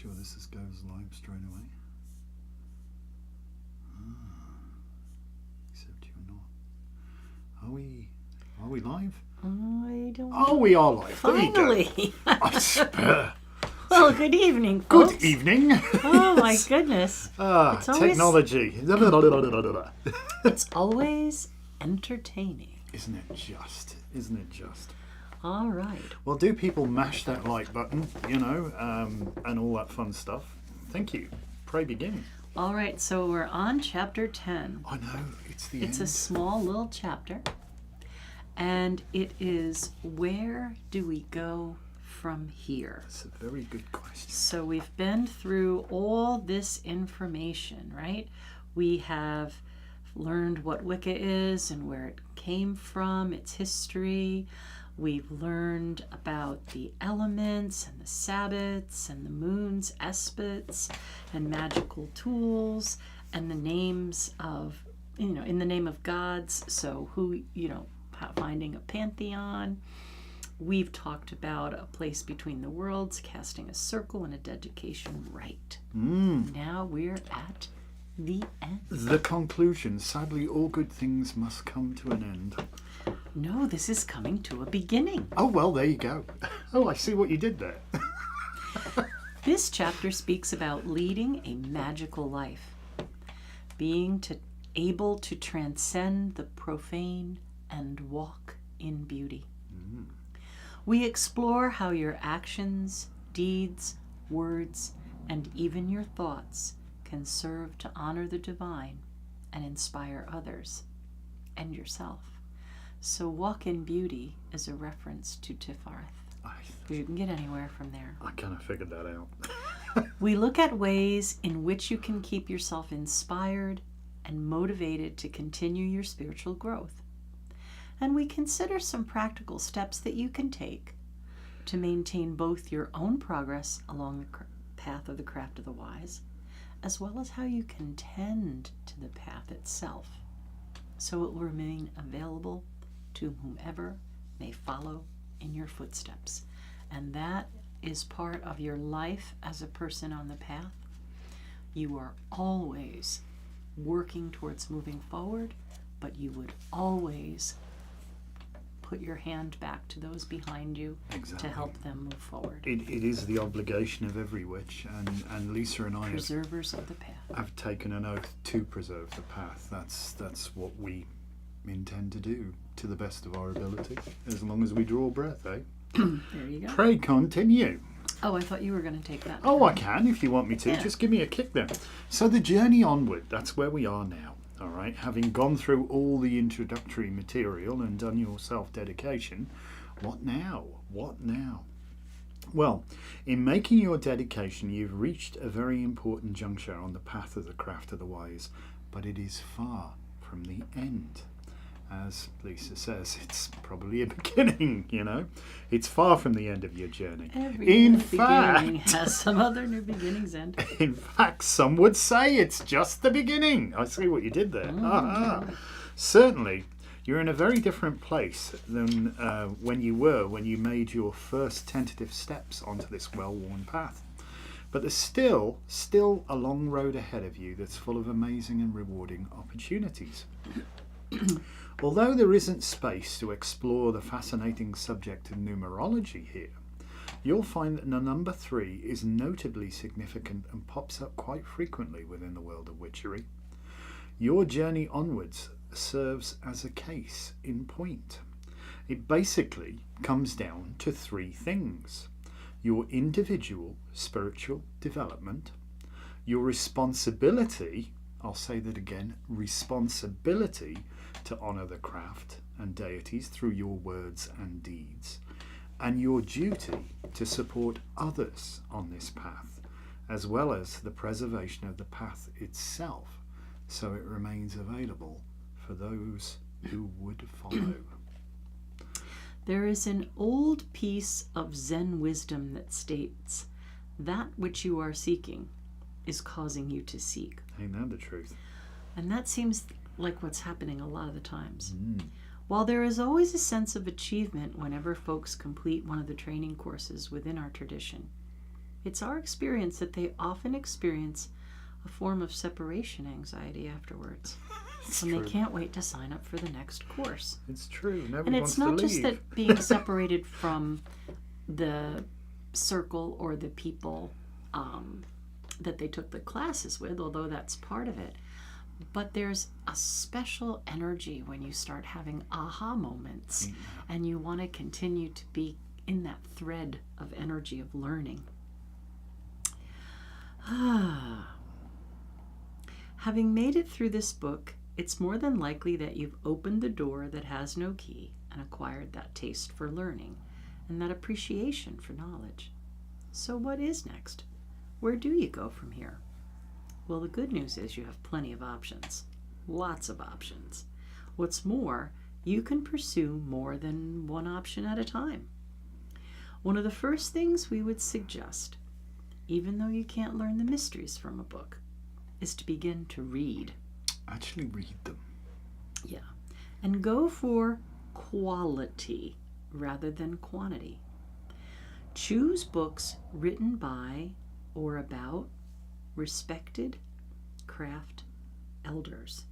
sure this goes live straight away. Except you're not. Are we live? I don't know. Oh, we are live. Finally. I swear. Well, good evening, folks. Good evening. Oh, my goodness. It's always, Technology. It's always entertaining. Isn't it just? Isn't it just? All right. Well, do people mash that like button, and all that fun stuff? Thank you. Pray begin. All right, so we're on chapter 10. I know, it's the end. It's a small little chapter, and it is, where do we go from here? That's a very good question. So we've been through all this information, right? We have learned what Wicca is and where it came from, its history. We've learned about the elements and the Sabbats and the moon's espits and magical tools and the names of, in the name of gods. So finding a pantheon. We've talked about a place between the worlds, casting a circle, and a dedication rite. Now we're at the end. The conclusion. Sadly, all good things must come to an end. No, this is coming to a beginning. Oh, well, there you go. Oh, I see what you did there. This chapter speaks about leading a magical life, being able to transcend the profane and walk in beauty. We explore how your actions, deeds, words, and even your thoughts can serve to honor the divine and inspire others and yourself. So walk in beauty is a reference to Tifareth. You can get anywhere from there. I kind of figured that out. We look at ways in which you can keep yourself inspired and motivated to continue your spiritual growth. And we consider some practical steps that you can take to maintain both your own progress along the path of the craft of the wise, as well as how you can tend to the path itself, so it will remain available to whomever may follow in your footsteps. And that is part of your life as a person on the path. You are always working towards moving forward, but you would always put your hand back to those behind you to help them move forward. It is the obligation of every witch, and Lisa and I preservers of the path have taken an oath to preserve the path. That's what we intend to do to the best of our ability, as long as we draw breath, eh? There you go. Pray continue. Oh, I thought you were going to take that. Oh, I can if you want me to. Yeah. Just give me a kick then. So the journey onward, that's where we are now. All right, having gone through all the introductory material and done your self-dedication, what now? What now? Well, in making your dedication, you've reached a very important juncture on the path of the craft of the wise, but it is far from the end. As Lisa says, it's probably a beginning, It's far from the end of your journey. Every in new fact, beginning has some other new beginnings end. In fact, some would say it's just the beginning. I see what you did there. Certainly, you're in a very different place than when you made your first tentative steps onto this well-worn path. But there's still a long road ahead of you that's full of amazing and rewarding opportunities. Although there isn't space to explore the fascinating subject of numerology here, you'll find that the number 3 is notably significant and pops up quite frequently within the world of witchery. Your journey onwards serves as a case in point. It basically comes down to 3 things: your individual spiritual development, your responsibility, I'll say that again, responsibility to honour the craft and deities through your words and deeds, and your duty to support others on this path, as well as the preservation of the path itself, so it remains available for those who would follow. There is an old piece of Zen wisdom that states, that which you are seeking is causing you to seek. Ain't that the truth? And that seems like what's happening a lot of the times. While there is always a sense of achievement whenever folks complete one of the training courses within our tradition, It's our experience that they often experience a form of separation anxiety afterwards. And true. they can't wait to sign up for the next course. It's true. Nobody And wants it's not to leave. just that being separated from the circle or the people that they took the classes with, although that's part of it. But there's a special energy when you start having aha moments, and you want to continue to be in that thread of energy of learning. Having made it through this book, it's more than likely that you've opened the door that has no key and acquired that taste for learning and that appreciation for knowledge. So what is next? Where do you go from here? Well, the good news is you have plenty of options. Lots of options. What's more, you can pursue more than one option at a time. One of the first things we would suggest, even though you can't learn the mysteries from a book, is to begin to read. Actually read them. Yeah. And go for quality rather than quantity. Choose books written by or about respected craft elders.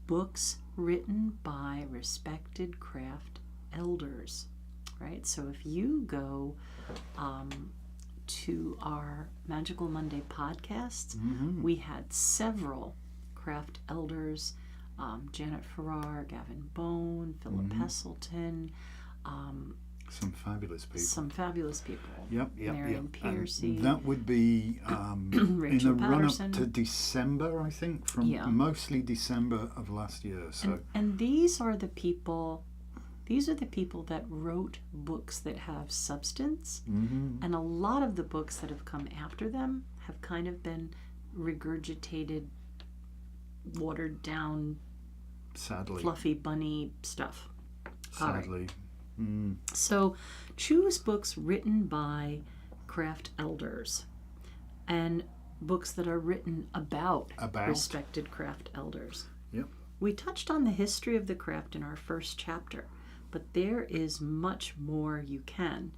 Books written by respected craft elders, right? So if you go to our Magical Monday podcasts, we had several craft elders, Janet Farrar, Gavin Bone, Philip Heselton, some fabulous people. Yep. Marion Piercy. And that would be in the run-up to December, I think, from mostly December of last year. So, and these are the people that wrote books that have substance, and a lot of the books that have come after them have kind of been regurgitated, watered down, sadly, fluffy bunny stuff. Sadly. So choose books written by craft elders and books that are written about respected craft elders. Yep. We touched on the history of the craft in our first chapter, but there is much more you can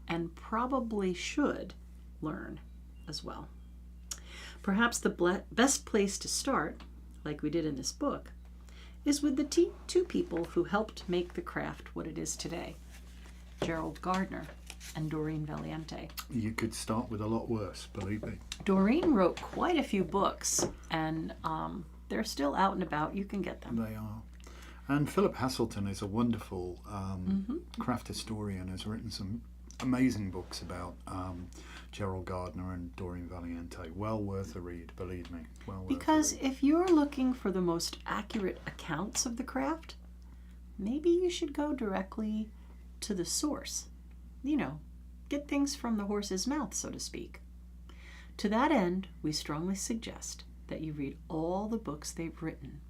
and probably should learn as well. Perhaps the best place to start, like we did in this book, is with the two people who helped make the craft what it is today, Gerald Gardner and Doreen Valiente. You could start with a lot worse, believe me. Doreen wrote quite a few books, and they're still out and about. You can get them. They are. And Philip Heselton is a wonderful craft historian, has written some amazing books about Gerald Gardner and Doreen Valiente. Well worth a read, believe me. Because if you're looking for the most accurate accounts of the craft, maybe you should go directly to the source. Get things from the horse's mouth, so to speak. To that end, we strongly suggest that you read all the books they've written,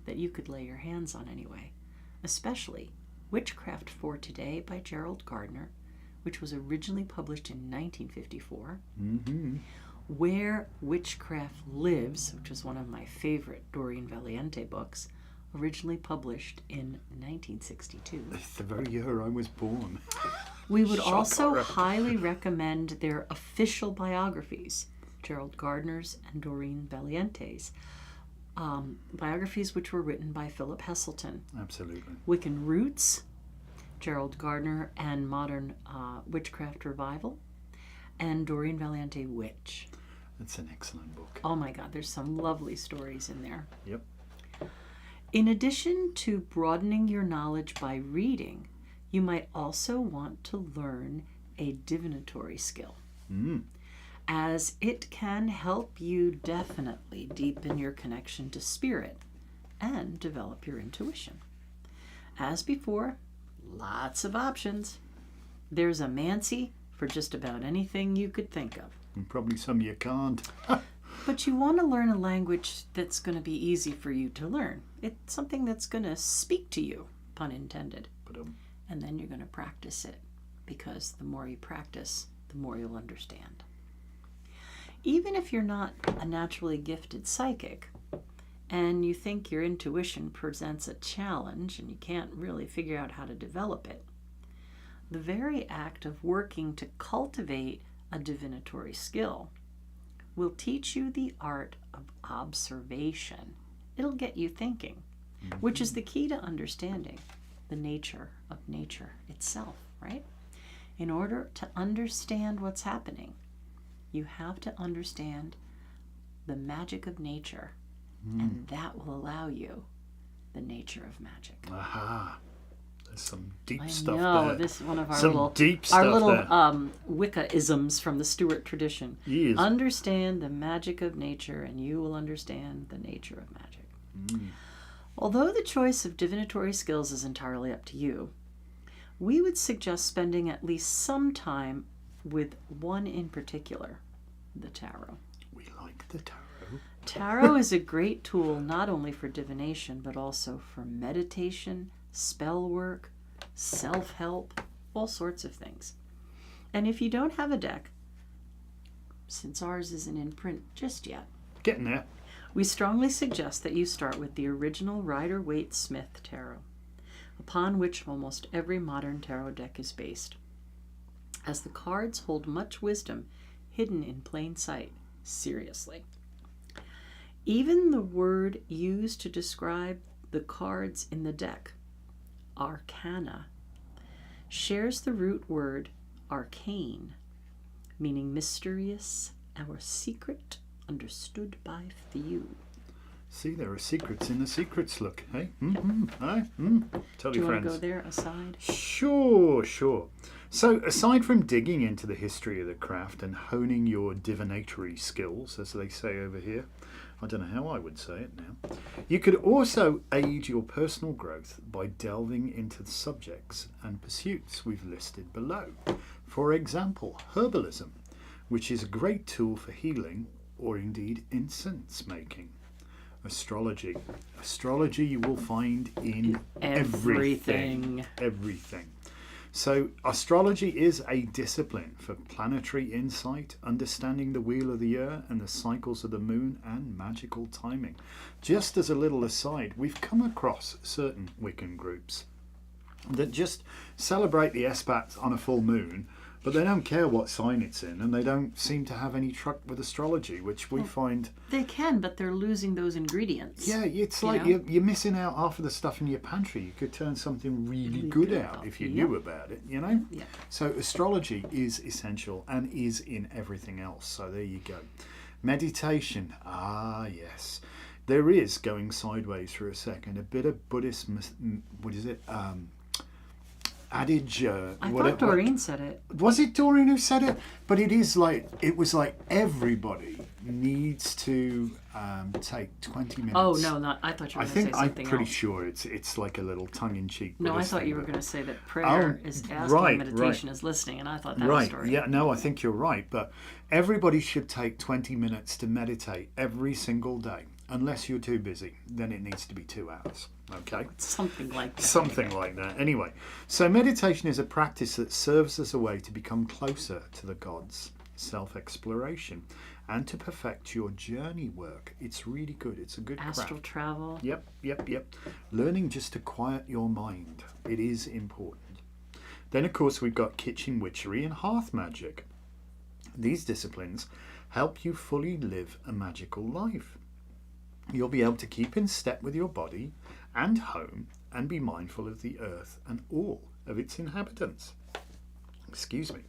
that you could lay your hands on anyway, especially Witchcraft for Today by Gerald Gardner, which was originally published in 1954, Where Witchcraft Lives, which was one of my favorite Doreen Valiente books, originally published in 1962. It's the very year I was born. We would also highly recommend their official biographies, Gerald Gardner's and Doreen Valiente's, biographies which were written by Philip Heselton. Absolutely. Wiccan Roots, Gerald Gardner and Modern Witchcraft Revival, and Doreen Valiente Witch. It's an excellent book. Oh my God, there's some lovely stories in there. Yep. In addition to broadening your knowledge by reading, you might also want to learn a divinatory skill, as it can help you definitely deepen your connection to spirit and develop your intuition. As before, lots of options. There's a Mancy for just about anything you could think of. And probably some you can't. But you want to learn a language that's going to be easy for you to learn. It's something that's going to speak to you, pun intended. And then you're going to practice it, because the more you practice, the more you'll understand. Even if you're not a naturally gifted psychic, and you think your intuition presents a challenge and you can't really figure out how to develop it, the very act of working to cultivate a divinatory skill, will teach you the art of observation. It'll get you thinking, which is the key to understanding the nature of nature itself, right? In order to understand what's happening, you have to understand the magic of nature, and that will allow you the nature of magic. Aha. There's some deep stuff No, there. this is one of our Some little, deep stuff there. Wicca isms from the Stuart tradition. Yes. Understand the magic of nature, and you will understand the nature of magic. Although the choice of divinatory skills is entirely up to you, we would suggest spending at least some time with one in particular, the tarot. We like the tarot. Tarot is a great tool not only for divination, but also for meditation, spell work, self-help, all sorts of things. And if you don't have a deck, since ours isn't in print just yet, Getting there. we strongly suggest that you start with the original Rider-Waite-Smith tarot, upon which almost every modern tarot deck is based, as the cards hold much wisdom hidden in plain sight. Seriously. Even the word used to describe the cards in the deck, arcana, shares the root word arcane, meaning mysterious or secret, understood by few. See, there are secrets in the secrets, look. Hey? Hey? Tell Do your you want friends. to go there aside? Sure. So, aside from digging into the history of the craft and honing your divinatory skills, as they say over here, I don't know how I would say it now, you could also aid your personal growth by delving into the subjects and pursuits we've listed below. For example, herbalism, which is a great tool for healing or indeed incense making. Astrology. Astrology you will find in everything. So astrology is a discipline for planetary insight, understanding the wheel of the year and the cycles of the moon, and magical timing. Just as a little aside, we've come across certain Wiccan groups that just celebrate the Esbats on a full moon, but they don't care what sign it's in, and they don't seem to have any truck with astrology, which we find... They can, but they're losing those ingredients. Yeah, it's like you're missing out half of the stuff in your pantry. You could turn something really good out if you knew about it, you know? Yeah. So astrology is essential and is in everything else. So there you go. Meditation. Ah, yes. There is, going sideways for a second, a bit of Buddhist... What is it? Adage. I thought Doreen said it. Was it Doreen who said it? But it was like everybody needs to take 20 minutes. Oh no, not. I thought you were going to say something else. I'm pretty sure it's like a little tongue-in-cheek. No, Buddhist I thought thing, you were but- going to say that prayer is asking, meditation is listening, and I thought that was Doreen. Yeah, no, I think you're right. But everybody should take 20 minutes to meditate every single day. Unless you're too busy, then it needs to be 2 hours. Okay? Something like that. Something like that. Anyway, so meditation is a practice that serves as a way to become closer to the gods, self-exploration, and to perfect your journey work. It's really good. It's a good Astral craft. travel. Yep. Learning just to quiet your mind. It is important. Then, of course, we've got kitchen witchery and hearth magic. These disciplines help you fully live a magical life. You'll be able to keep in step with your body and home and be mindful of the earth and all of its inhabitants. Excuse me.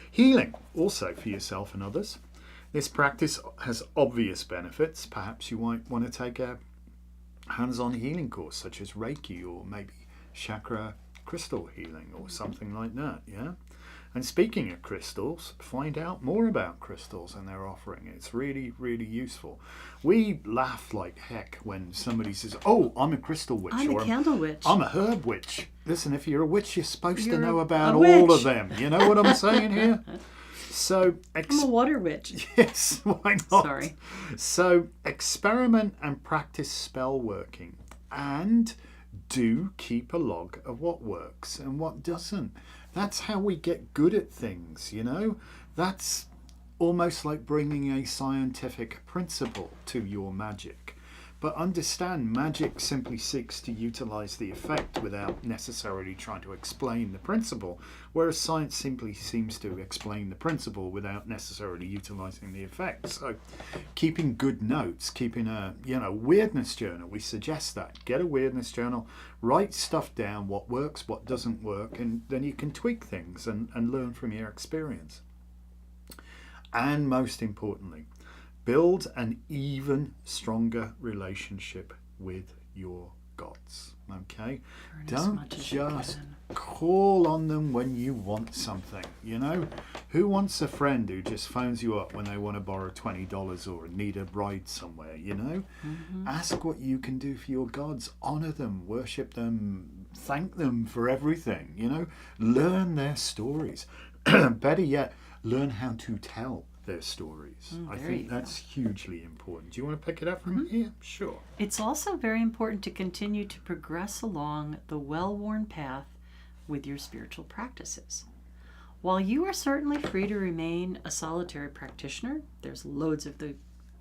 Healing, also for yourself and others. This practice has obvious benefits. Perhaps you might want to take a hands-on healing course such as Reiki or maybe chakra crystal healing or something like that, yeah? And speaking of crystals, find out more about crystals and their offering. It's really, really useful. We laugh like heck when somebody says, "Oh, I'm a crystal witch." I'm a candle witch. I'm a herb witch. Listen, if you're a witch, you're supposed to You're know a about witch. all of them. You know what I'm saying here? So, I'm a water witch. yes, why not? Sorry. So, experiment and practice spell working. And do keep a log of what works and what doesn't. That's how we get good at things, you know? That's almost like bringing a scientific principle to your magic. But understand, magic simply seeks to utilize the effect without necessarily trying to explain the principle, whereas science simply seems to explain the principle without necessarily utilizing the effect. So keeping good notes, keeping a weirdness journal, we suggest that. Get a weirdness journal, write stuff down, what works, what doesn't work, and then you can tweak things and learn from your experience. And most importantly, build an even stronger relationship with your gods. Okay? Don't just call on them when you want something. Who wants a friend who just phones you up when they want to borrow $20 or need a ride somewhere? Ask what you can do for your gods. Honor them, worship them, thank them for everything. Learn their stories. Better yet, learn how to tell their stories. I think that's hugely important. Do you want to pick it up from here? Sure. It's also very important to continue to progress along the well-worn path with your spiritual practices. While you are certainly free to remain a solitary practitioner, there's loads of the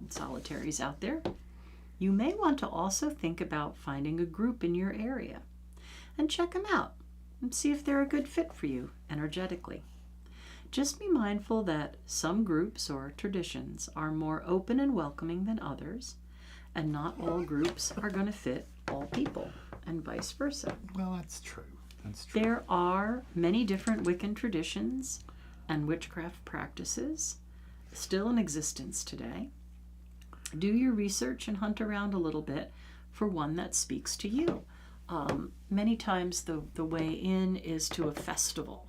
solitaries out there, you may want to also think about finding a group in your area and check them out and see if they're a good fit for you energetically. Just be mindful that some groups or traditions are more open and welcoming than others, and not all groups are going to fit all people, and vice versa. Well, that's true. That's true. There are many different Wiccan traditions and witchcraft practices still in existence today. Do your research and hunt around a little bit for one that speaks to you. Many times the way in is to a festival.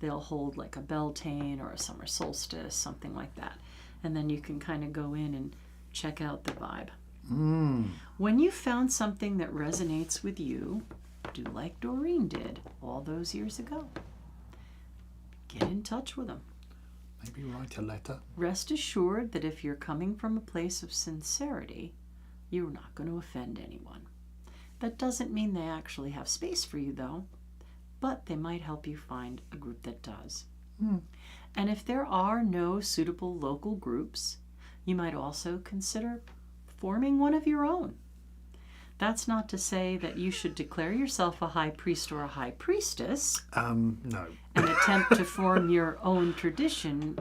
They'll hold like a Beltane or a summer solstice, something like that. And then you can kind of go in and check out the vibe. When you found something that resonates with you, do like Doreen did all those years ago. Get in touch with them. Maybe write a letter. Rest assured that if you're coming from a place of sincerity, you're not going to offend anyone. That doesn't mean they actually have space for you, though. But they might help you find a group that does. And if there are no suitable local groups, you might also consider forming one of your own. That's not to say that you should declare yourself a high priest or a high priestess. No. And attempt to form your own tradition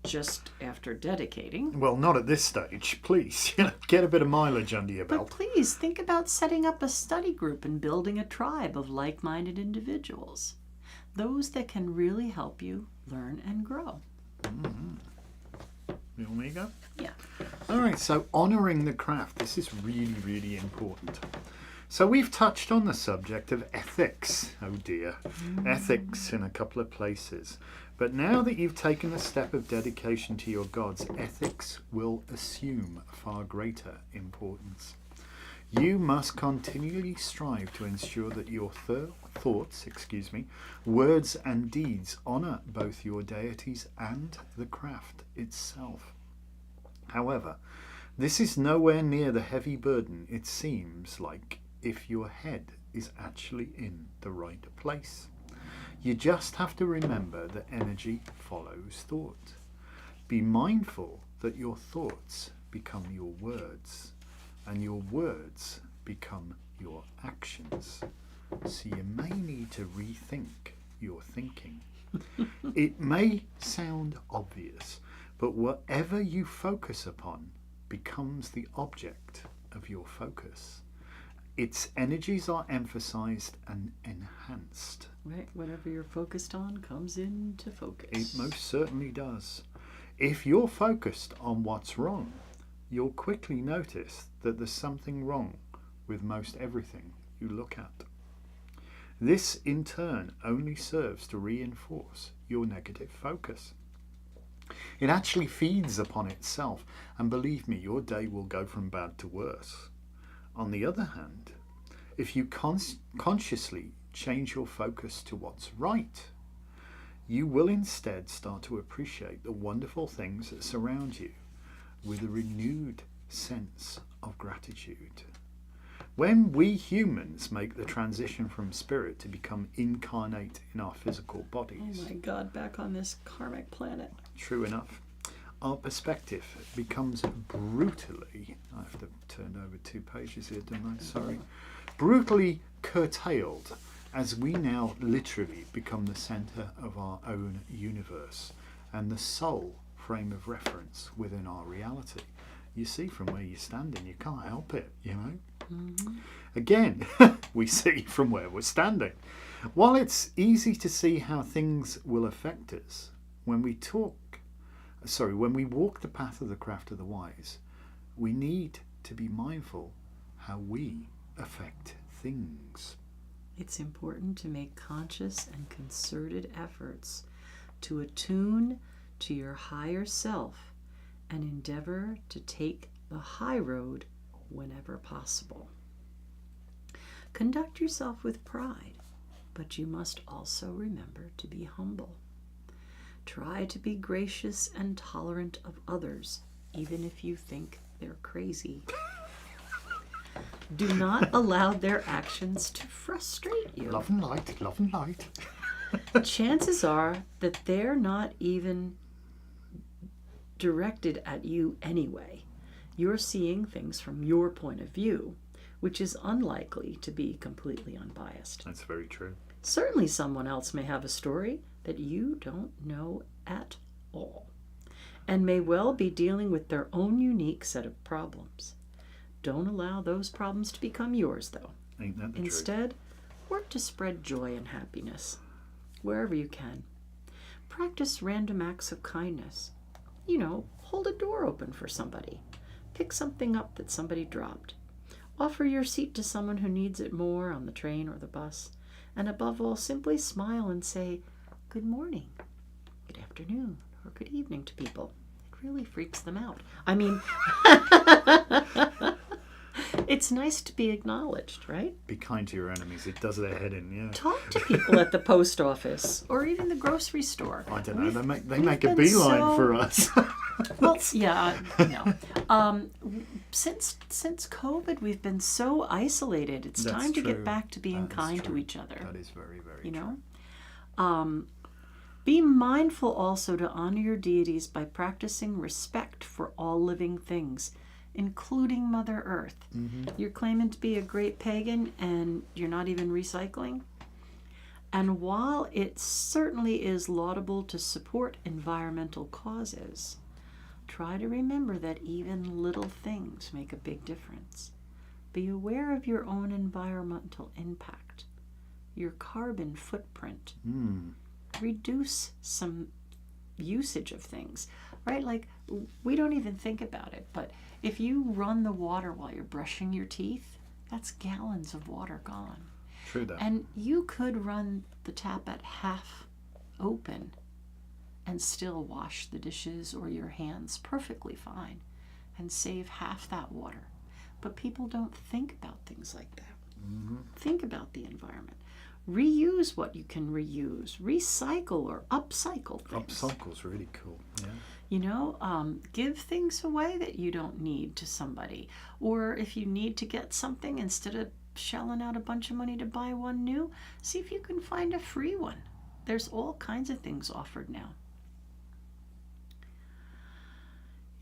just after dedicating. Well, not at this stage, please. Get a bit of mileage under your belt. But please think about setting up a study group and building a tribe of like-minded individuals. Those that can really help you learn and grow. You want me to go? Yeah. All right, so honouring the craft. This is really, really important. So we've touched on the subject of ethics. Oh dear. Ethics in a couple of places. But now that you've taken the step of dedication to your gods, ethics will assume far greater importance. You must continually strive to ensure that your thoughts, words and deeds honour both your deities and the craft itself. However, this is nowhere near the heavy burden it seems like if your head is actually in the right place. You just have to remember that energy follows thought. Be mindful that your thoughts become your words, and your words become your actions. So you may need to rethink your thinking. It may sound obvious, but whatever you focus upon becomes the object of your focus. Its energies are emphasized and enhanced. Right, whatever you're focused on comes into focus. It most certainly does. If you're focused on what's wrong, you'll quickly notice that there's something wrong with most everything you look at. This, in turn, only serves to reinforce your negative focus. It actually feeds upon itself, and believe me, your day will go from bad to worse. On the other hand, if you consciously change your focus to what's right, you will instead start to appreciate the wonderful things that surround you with a renewed sense of gratitude. When we humans make the transition from spirit to become incarnate in our physical bodies... Oh my God, back on this karmic planet. True enough. our perspective becomes brutally, I have to turn over 2 pages here, don't I? Sorry. Brutally curtailed as we now literally become the centre of our own universe and the sole frame of reference within our reality. You see from where you're standing, you can't help it, you know? Mm-hmm. Again, we see from where we're standing. While it's easy to see how things will affect us, when we walk the path of the craft of the wise, we need to be mindful how we affect things. It's important to make conscious and concerted efforts to attune to your higher self and endeavor to take the high road whenever possible. Conduct yourself with pride, but you must also remember to be humble. Try to be gracious and tolerant of others, even if you think they're crazy. Do not allow their actions to frustrate you. Love and light, love and light. Chances are that they're not even directed at you anyway. You're seeing things from your point of view, which is unlikely to be completely unbiased. That's very true. Certainly someone else may have a story that you don't know at all, and may well be dealing with their own unique set of problems. Don't allow those problems to become yours, though. Ain't that the Instead, work to spread joy and happiness wherever you can. Practice random acts of kindness. You know, hold a door open for somebody. Pick something up that somebody dropped. Offer your seat to someone who needs it more on the train or the bus. And above all, simply smile and say, good morning, good afternoon, or good evening to people. It really freaks them out. I mean, it's nice to be acknowledged, right? Be kind to your enemies. It does their head in, yeah. Talk to people at the post office or even the grocery store. I don't know. They make a beeline for us. Well, yeah, no. Since COVID, we've been so isolated. It's That's time to true. get back to being kind to true. each other. That is very, very You true. know? Be mindful also to honor your deities by practicing respect for all living things, including Mother Earth. Mm-hmm. You're claiming to be a great pagan and you're not even recycling? And while it certainly is laudable to support environmental causes, try to remember that even little things make a big difference. Be aware of your own environmental impact, your carbon footprint. Reduce some usage of things, right? Like, we don't even think about it, but if you run the water while you're brushing your teeth, that's gallons of water gone. True that. And you could run the tap at half open and still wash the dishes or your hands perfectly fine and save half that water. But people don't think about things like that. Mm-hmm. Think about the environment. Reuse what you can reuse. Recycle or upcycle things. Upcycle's really cool, yeah. You know, give things away that you don't need to somebody. Or if you need to get something, instead of shelling out a bunch of money to buy one new, see if you can find a free one. There's all kinds of things offered now.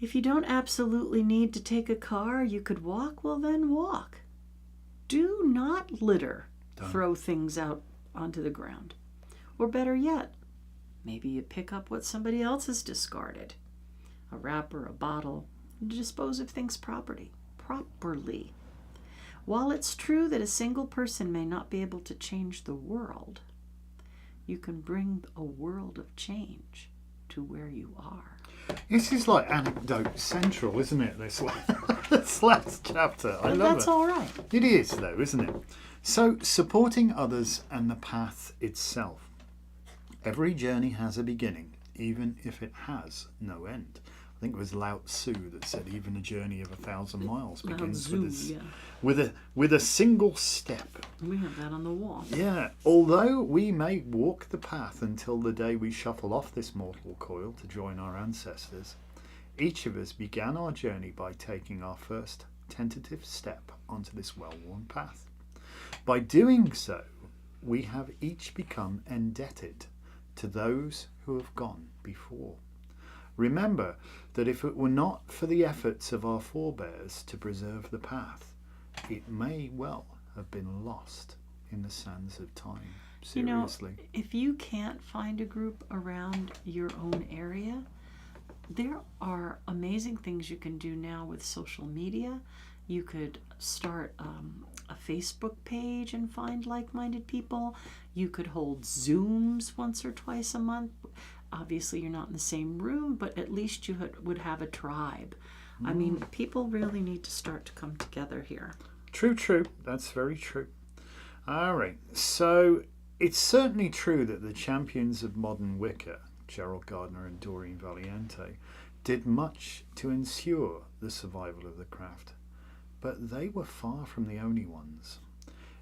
If you don't absolutely need to take a car, you could walk, well then walk. Do not litter. Throw things out onto the ground. Or better yet, maybe you pick up what somebody else has discarded. A wrapper, a bottle, and dispose of things properly. While it's true that a single person may not be able to change the world, you can bring a world of change to where you are. This is like anecdote central, isn't it? This last chapter. I love it. That's all right. It is, though, isn't it? So, supporting others and the path itself. Every journey has a beginning, even if it has no end. I think it was Lao Tzu that said even a journey of 1,000 miles begins with a single step. We have that on the wall. Yeah, although we may walk the path until the day we shuffle off this mortal coil to join our ancestors, each of us began our journey by taking our first tentative step onto this well-worn path. By doing so, we have each become indebted to those who have gone before. Remember that if it were not for the efforts of our forebears to preserve the path, it may well have been lost in the sands of time. Seriously. You know, if you can't find a group around your own area, there are amazing things you can do now with social media. You could start a Facebook page and find like-minded people. You could hold Zooms once or twice a month. Obviously, you're not in the same room, but at least you would have a tribe. I mean, people really need to start to come together here. True. That's very true. All right. So it's certainly true that the champions of modern Wicca, Gerald Gardner and Doreen Valiente, did much to ensure the survival of the craft. But they were far from the only ones.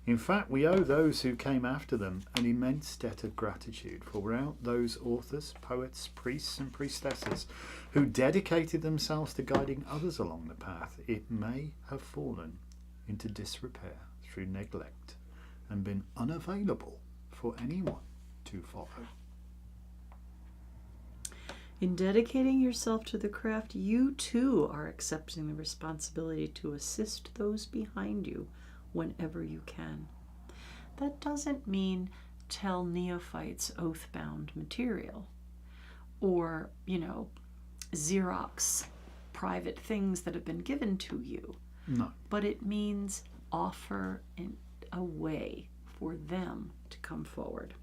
In fact, we owe those who came after them an immense debt of gratitude, for without those authors, poets, priests and priestesses who dedicated themselves to guiding others along the path, it may have fallen into disrepair through neglect and been unavailable for anyone to follow. In dedicating yourself to the craft, you too are accepting the responsibility to assist those behind you whenever you can. That doesn't mean tell neophytes oath-bound material or, Xerox private things that have been given to you. No. But it means offer a way for them to come forward.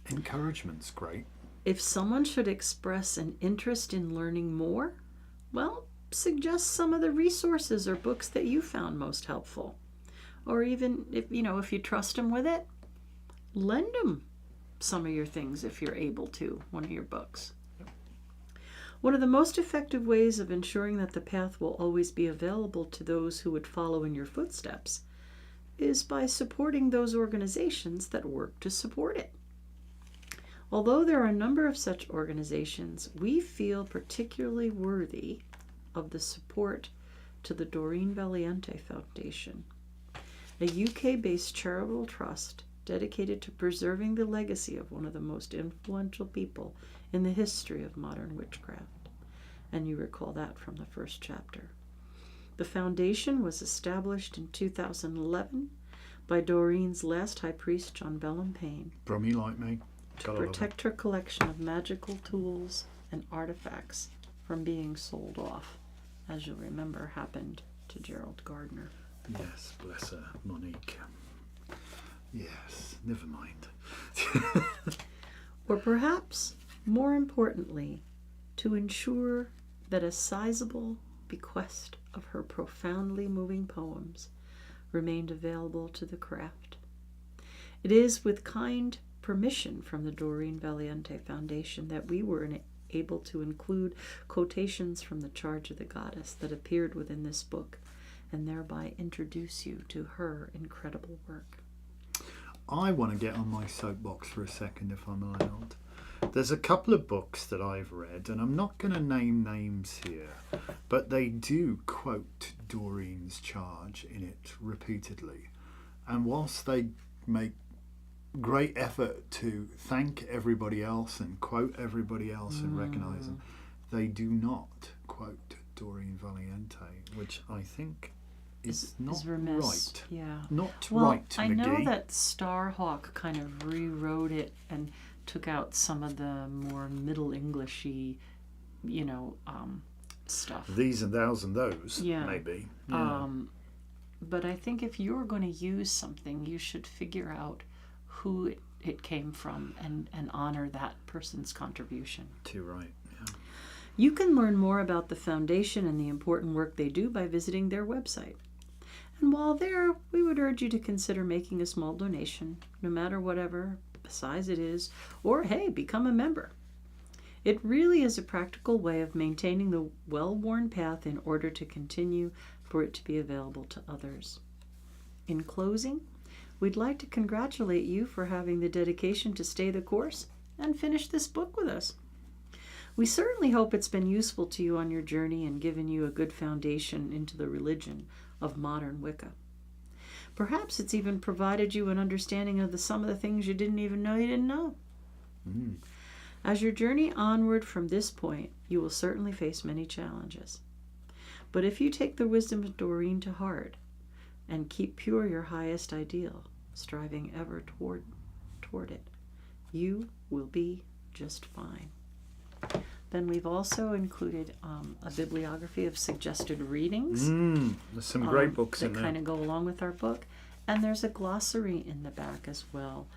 Encouragement's great. If someone should express an interest in learning more, well, suggest some of the resources or books that you found most helpful. Or even if you trust them with it, lend them some of your things if you're able to, one of your books. One of the most effective ways of ensuring that the path will always be available to those who would follow in your footsteps is by supporting those organizations that work to support it. Although there are a number of such organizations, we feel particularly worthy of the support to the Doreen Valiente Foundation, a UK-based charitable trust dedicated to preserving the legacy of one of the most influential people in the history of modern witchcraft. And you recall that from the first chapter. The foundation was established in 2011 by Doreen's last high priest, John Bellum Payne, Brummy like me. to protect her collection of magical tools and artifacts from being sold off, as you'll remember happened to Gerald Gardner. Yes, bless her, Monique. Yes, never mind. Or perhaps, more importantly, to ensure that a sizable bequest of her profoundly moving poems remained available to the craft. It is with kind permission from the Doreen Valiente Foundation that we were able to include quotations from the Charge of the Goddess that appeared within this book, and thereby introduce you to her incredible work. I want to get on my soapbox for a second, if I'm allowed. There's a couple of books that I've read, and I'm not going to name names here, but they do quote Doreen's charge in it repeatedly. And whilst they make great effort to thank everybody else and quote everybody else and recognise them, they do not quote Doreen Valiente, which I think is not remiss. right. Yeah. Not well, right, I McGee. know that Starhawk kind of rewrote it and took out some of the more Middle Englishy, stuff. These and thous and those, Yeah. maybe. Yeah. But I think if you're going to use something, you should figure out who it came from and honor that person's contribution. Too right, yeah. You can learn more about the foundation and the important work they do by visiting their website. And while there, we would urge you to consider making a small donation, no matter whatever size it is, or hey, become a member. It really is a practical way of maintaining the well-worn path in order to continue for it to be available to others. In closing, we'd like to congratulate you for having the dedication to stay the course and finish this book with us. We certainly hope it's been useful to you on your journey and given you a good foundation into the religion of modern Wicca. Perhaps it's even provided you an understanding of some of the things you didn't even know you didn't know. As your journey onward from this point, you will certainly face many challenges. But if you take the wisdom of Doreen to heart and keep pure your highest ideal, striving ever toward it, you will be just fine. Then we've also included a bibliography of suggested readings. There's some great books in that there. kind of go along with our book. And there's a glossary in the back as well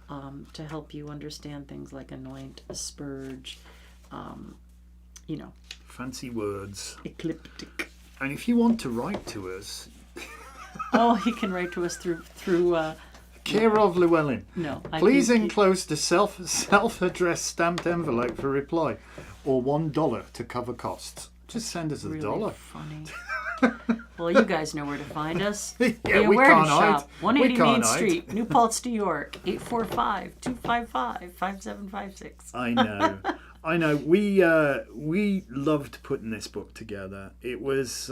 to help you understand things like anoint, asperge, Fancy words. ecliptic. And if you want to write to us, Oh, you can write to us through care of Llewellyn. no. Please think enclose the self-addressed stamped envelope for reply, or $1 to cover costs. Just send us really $1. funny. Well, you guys know where to find us. Yeah, Be we aware to can't hide. shop. 180 We can't Main hide. Street, New Paltz, New York, 845-255-5756. I know. I know. We loved putting this book together. It was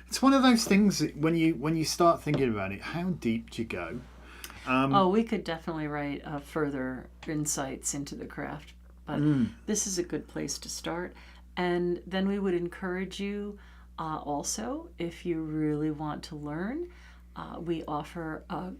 it's one of those things that when you start thinking about it, how deep do you go? We could definitely write further insights into the craft, but this is a good place to start. And then we would encourage you also, if you really want to learn, we offer a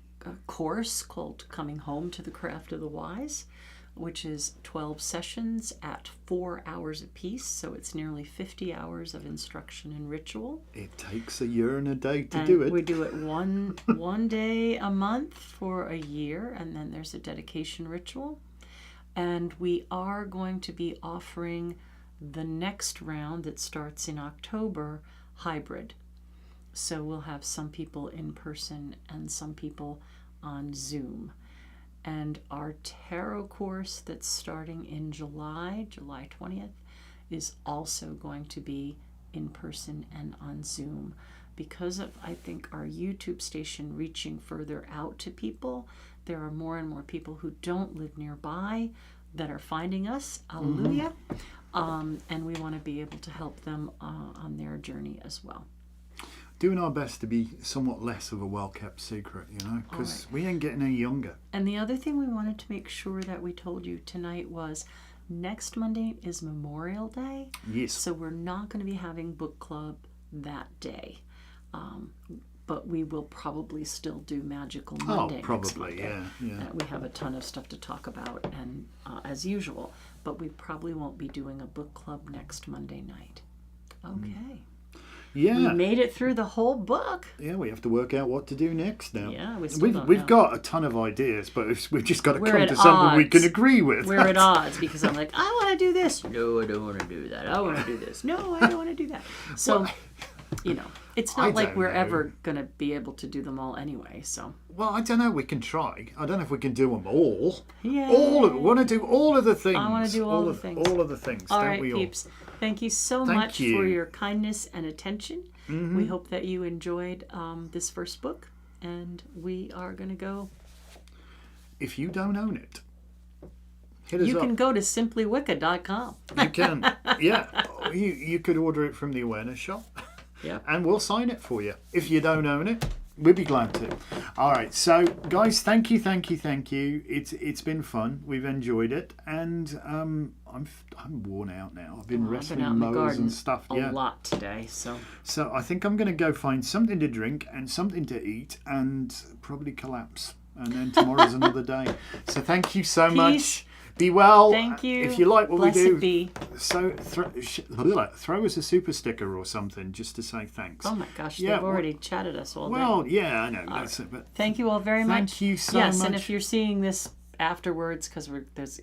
course called Coming Home to the Craft of the Wise, which is 12 sessions at 4 hours apiece. So it's nearly 50 hours of instruction and ritual. It takes a year and a day to And do it. we do it one day a month for a year, and then there's a dedication ritual. And we are going to be offering the next round that starts in October, hybrid. So we'll have some people in person and some people on Zoom. And our tarot course that's starting in July 20th, is also going to be in person and on Zoom. Because of, I think, our YouTube station reaching further out to people, there are more and more people who don't live nearby that are finding us. Hallelujah. And we want to be able to help them on their journey as well. Doing our best to be somewhat less of a well-kept secret, because we ain't getting any younger. And the other thing we wanted to make sure that we told you tonight was next Monday is Memorial Day. Yes. So we're not going to be having book club that day. But we will probably still do Magical Monday. Probably, next Monday. yeah. We have a ton of stuff to talk about, and as usual. But we probably won't be doing a book club next Monday night. Okay. Yeah. We made it through the whole book. Yeah, we have to work out what to do next now. Yeah, we still don't we've know. got a ton of ideas, but we've just got to We're come at to something we odds. can agree with. We're at odds because I'm like, I want to do this. No, I don't want to do that. I want to do this. No, I don't want to do that. So, it's not like we're ever going to be able to do them all anyway. So. Well, I don't know. We can try. I don't know if we can do them all. Yeah. We want to do all of the things. I want to do all the things. All of the things. All don't right, we all? peeps. Thank you so Thank much you. for your kindness and attention. Mm-hmm. We hope that you enjoyed this first book, and we are going to go. If you don't own it, hit us You up. can go to simplywicca.com. You can. Yeah. You could order it from the awareness shop. Yeah. And we'll sign it for you. If you don't own it, we'd be glad to. All right. So, guys, thank you. It's been fun. We've enjoyed it, and I'm worn out now. I've been wrestling out in the mows garden and stuff. a lot today, so I think I'm going to go find something to drink and something to eat, and probably collapse. And then tomorrow's another day. So thank you so Peace. much. Be well. Thank you. If you like what Blessed we do, be. so throw us a super sticker or something just to say thanks. Oh my gosh, Yeah, they've already chatted us all day. Well, yeah, I know. That's it. But Thank you all very much. thank you so yes, much. and if you're seeing this afterwards, because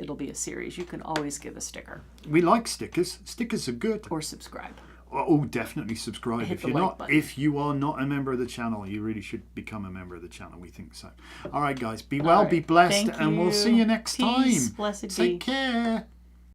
it'll be a series, you can always give a sticker we like stickers. Stickers are good. or subscribe. Oh, definitely subscribe. Hit If the you're like not, button. if you are not a member of the channel, you really should become a member of the channel. We think so. All right, guys. Be well, All right. be blessed, Thank and we'll see you next Peace. time. Blessed Take be. care.